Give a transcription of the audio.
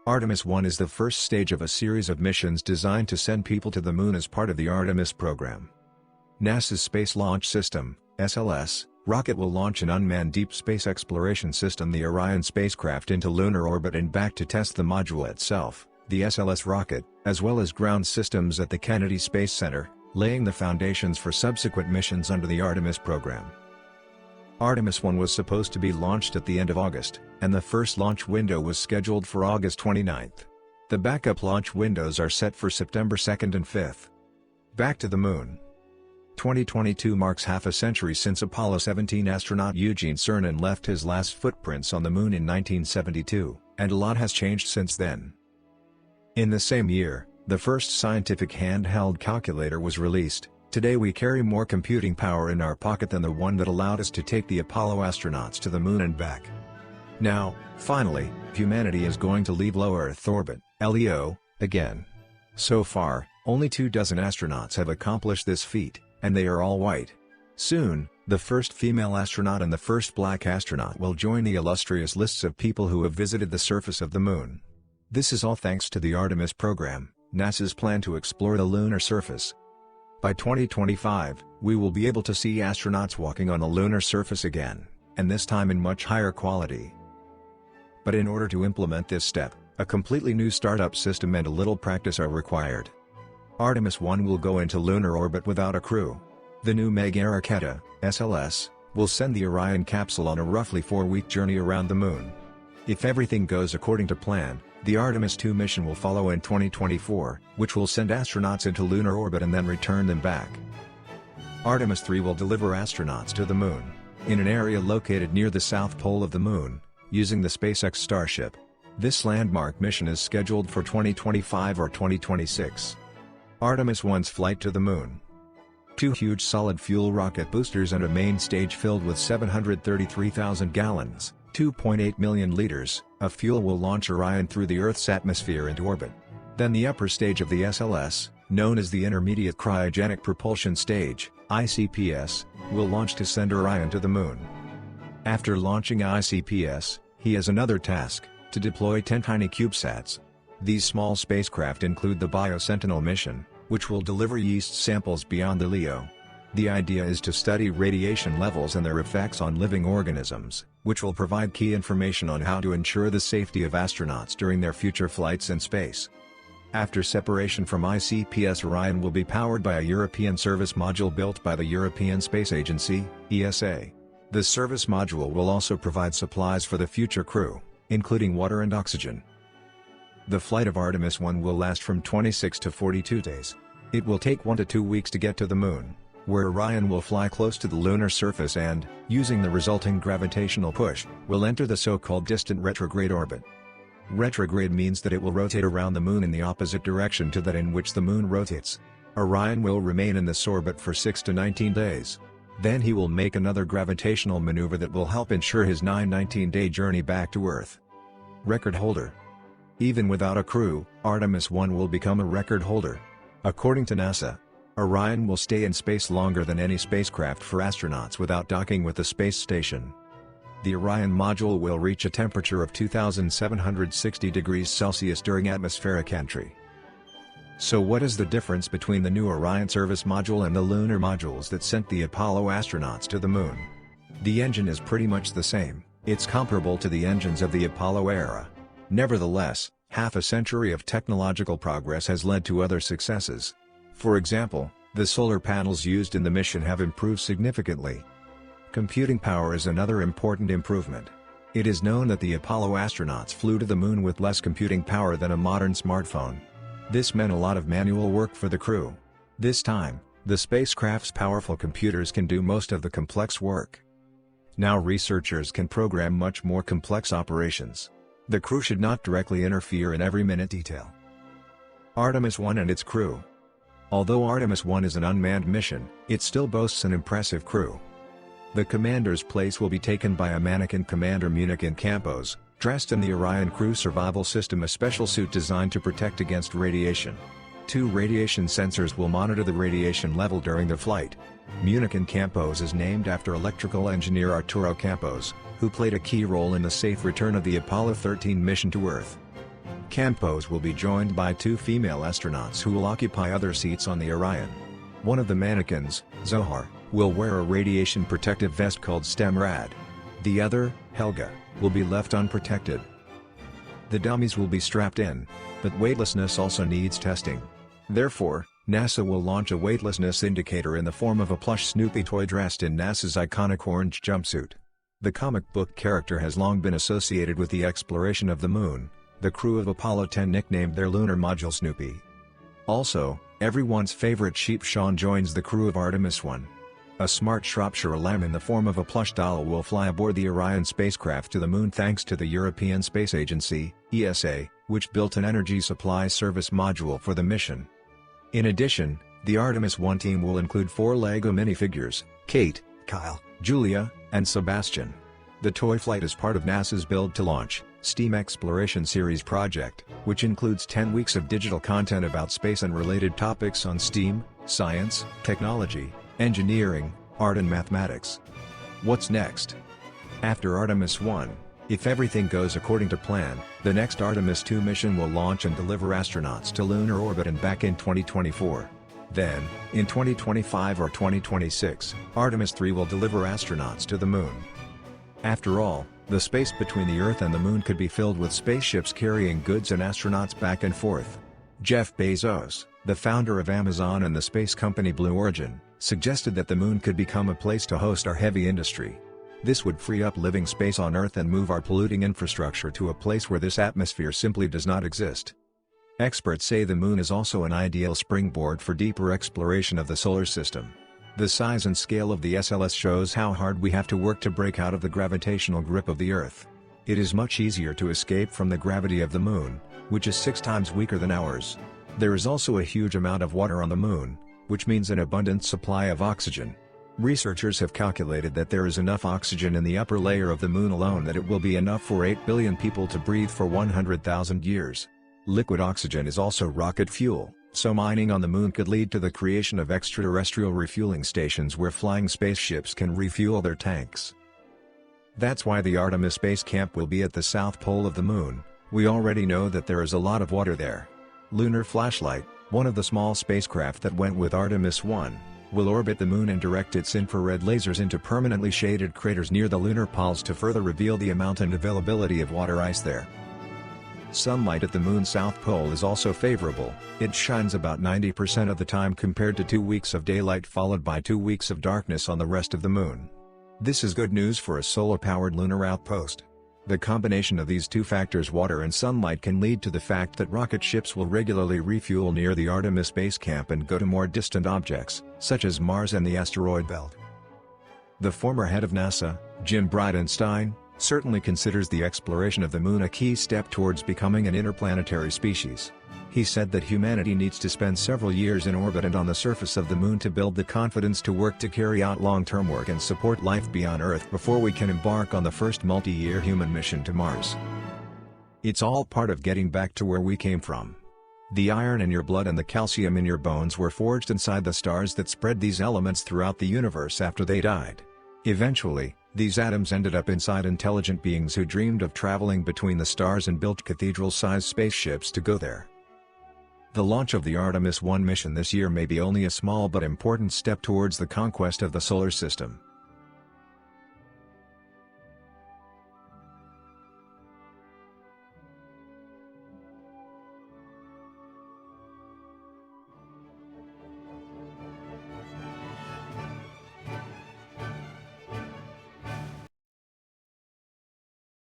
Artemis 1 is the first stage of a series of missions designed to send people to the Moon as part of the Artemis program. NASA's Space Launch System (SLS) rocket will launch an unmanned deep space exploration system, the Orion spacecraft, into lunar orbit and back to test the module itself, the SLS rocket, as well as ground systems at the Kennedy Space Center, laying the foundations for subsequent missions under the Artemis program. Artemis 1 was supposed to be launched at the end of August, and the first launch window was scheduled for August 29. The backup launch windows are set for September 2nd and 5th. Back to the Moon. 2022 marks half a century since Apollo 17 astronaut Eugene Cernan left his last footprints on the Moon in 1972, and a lot has changed since then. In the same year, the first scientific handheld calculator was released. Today we carry more computing power in our pocket than the one that allowed us to take the Apollo astronauts to the Moon and back. Now, finally, humanity is going to leave low Earth orbit, LEO, again. So far, only 24 astronauts have accomplished this feat, and they are all white. Soon, the first female astronaut and the first black astronaut will join the illustrious lists of people who have visited the surface of the Moon. This is all thanks to the Artemis program, NASA's plan to explore the lunar surface. By 2025, we will be able to see astronauts walking on the lunar surface again, and this time in much higher quality. But in order to implement this step, a completely new startup system and a little practice are required. Artemis 1 will go into lunar orbit without a crew. The new Mega Raketa, SLS, will send the Orion capsule on a roughly 4-week journey around the Moon. If everything goes according to plan, the Artemis 2 mission will follow in 2024, which will send astronauts into lunar orbit and then return them back. Artemis 3 will deliver astronauts to the Moon, in an area located near the south pole of the Moon, using the SpaceX Starship. This landmark mission is scheduled for 2025 or 2026. Artemis 1's flight to the Moon. 2 huge solid-fuel rocket boosters and a main stage filled with 733,000 gallons, 2.8 million liters, of fuel will launch Orion through the Earth's atmosphere into orbit. Then the upper stage of the SLS, known as the Intermediate Cryogenic Propulsion Stage, ICPS, will launch to send Orion to the Moon. After launching ICPS, he has another task, to deploy 10 tiny CubeSats. These small spacecraft include the BioSentinel mission, which will deliver yeast samples beyond the LEO. The idea is to study radiation levels and their effects on living organisms, which will provide key information on how to ensure the safety of astronauts during their future flights in space. After separation from ICPS, Orion will be powered by a European service module built by the European Space Agency, ESA. The service module will also provide supplies for the future crew, including water and oxygen. The flight of Artemis 1 will last from 26 to 42 days. It will take 1 to 2 weeks to get to the Moon, where Orion will fly close to the lunar surface and, using the resulting gravitational push, will enter the so-called distant retrograde orbit. Retrograde means that it will rotate around the Moon in the opposite direction to that in which the Moon rotates. Orion will remain in this orbit for 6 to 19 days. Then he will make another gravitational maneuver that will help ensure his 19-day journey back to Earth. Record holder. Even without a crew, Artemis 1 will become a record holder. According to NASA, Orion will stay in space longer than any spacecraft for astronauts without docking with the space station. The Orion module will reach a temperature of 2,760 degrees Celsius during atmospheric entry. So what is the difference between the new Orion service module and the lunar modules that sent the Apollo astronauts to the Moon? The engine is pretty much the same, it's comparable to the engines of the Apollo era. Nevertheless, half a century of technological progress has led to other successes. For example, the solar panels used in the mission have improved significantly. Computing power is another important improvement. It is known that the Apollo astronauts flew to the Moon with less computing power than a modern smartphone. This meant a lot of manual work for the crew. This time, the spacecraft's powerful computers can do most of the complex work. Now researchers can program much more complex operations. The crew should not directly interfere in every minute detail. Artemis 1 and its crew. Although Artemis 1 is an unmanned mission, it still boasts an impressive crew. The commander's place will be taken by a mannequin commander Munikin Campos, dressed in the Orion Crew Survival System, a special suit designed to protect against radiation. 2 radiation sensors will monitor the radiation level during the flight. Munikin Campos is named after electrical engineer Arturo Campos, who played a key role in the safe return of the Apollo 13 mission to Earth. Campos will be joined by 2 female astronauts who will occupy other seats on the Orion. One of the mannequins, Zohar, will wear a radiation protective vest called STEMRAD. The other, Helga, will be left unprotected. The dummies will be strapped in, but weightlessness also needs testing. Therefore, NASA will launch a weightlessness indicator in the form of a plush Snoopy toy dressed in NASA's iconic orange jumpsuit. The comic book character has long been associated with the exploration of the Moon. The crew of Apollo 10 nicknamed their lunar module Snoopy. Also, everyone's favorite sheep Sean joins the crew of Artemis 1. A smart Shropshire lamb in the form of a plush doll will fly aboard the Orion spacecraft to the Moon thanks to the European Space Agency, ESA, which built an energy supply service module for the mission. In addition, the Artemis 1 team will include 4 LEGO minifigures: Kate, Kyle, Julia, and Sebastian. The toy flight is part of NASA's Build to Launch STEAM Exploration Series project, which includes 10 weeks of digital content about space and related topics on STEAM, science, technology, engineering, art and mathematics. What's next? After Artemis 1, if everything goes according to plan, the next Artemis 2 mission will launch and deliver astronauts to lunar orbit and back in 2024. Then, in 2025 or 2026, Artemis 3 will deliver astronauts to the Moon. After all, the space between the Earth and the Moon could be filled with spaceships carrying goods and astronauts back and forth. Jeff Bezos, the founder of Amazon and the space company Blue Origin, suggested that the Moon could become a place to host our heavy industry. This would free up living space on Earth and move our polluting infrastructure to a place where this atmosphere simply does not exist. Experts say the Moon is also an ideal springboard for deeper exploration of the solar system. The size and scale of the SLS shows how hard we have to work to break out of the gravitational grip of the Earth. It is much easier to escape from the gravity of the Moon, which is 6 times weaker than ours. There is also a huge amount of water on the Moon, which means an abundant supply of oxygen. Researchers have calculated that there is enough oxygen in the upper layer of the Moon alone that it will be enough for 8 billion people to breathe for 100,000 years. Liquid oxygen is also rocket fuel, so mining on the Moon could lead to the creation of extraterrestrial refueling stations where flying spaceships can refuel their tanks. That's why the Artemis Base Camp will be at the south pole of the Moon. We already know that there is a lot of water there. Lunar Flashlight, one of the small spacecraft that went with Artemis 1, will orbit the Moon and direct its infrared lasers into permanently shaded craters near the lunar poles to further reveal the amount and availability of water ice there. Sunlight at the Moon's south pole is also favorable. It shines about 90% of the time compared to 2 weeks of daylight followed by 2 weeks of darkness on the rest of the Moon. This is good news for a solar-powered lunar outpost. The combination of these 2 factors, water and sunlight, can lead to the fact that rocket ships will regularly refuel near the Artemis Base Camp and go to more distant objects, such as Mars and the asteroid belt. The former head of NASA, Jim Bridenstine, certainly considers the exploration of the Moon a key step towards becoming an interplanetary species. He said that humanity needs to spend several years in orbit and on the surface of the Moon to build the confidence to work to carry out long-term work and support life beyond Earth before we can embark on the first multi-year human mission to Mars. It's all part of getting back to where we came from. The iron in your blood and the calcium in your bones were forged inside the stars that spread these elements throughout the universe after they died. Eventually, these atoms ended up inside intelligent beings who dreamed of traveling between the stars and built cathedral-sized spaceships to go there. The launch of the Artemis 1 mission this year may be only a small but important step towards the conquest of the solar system.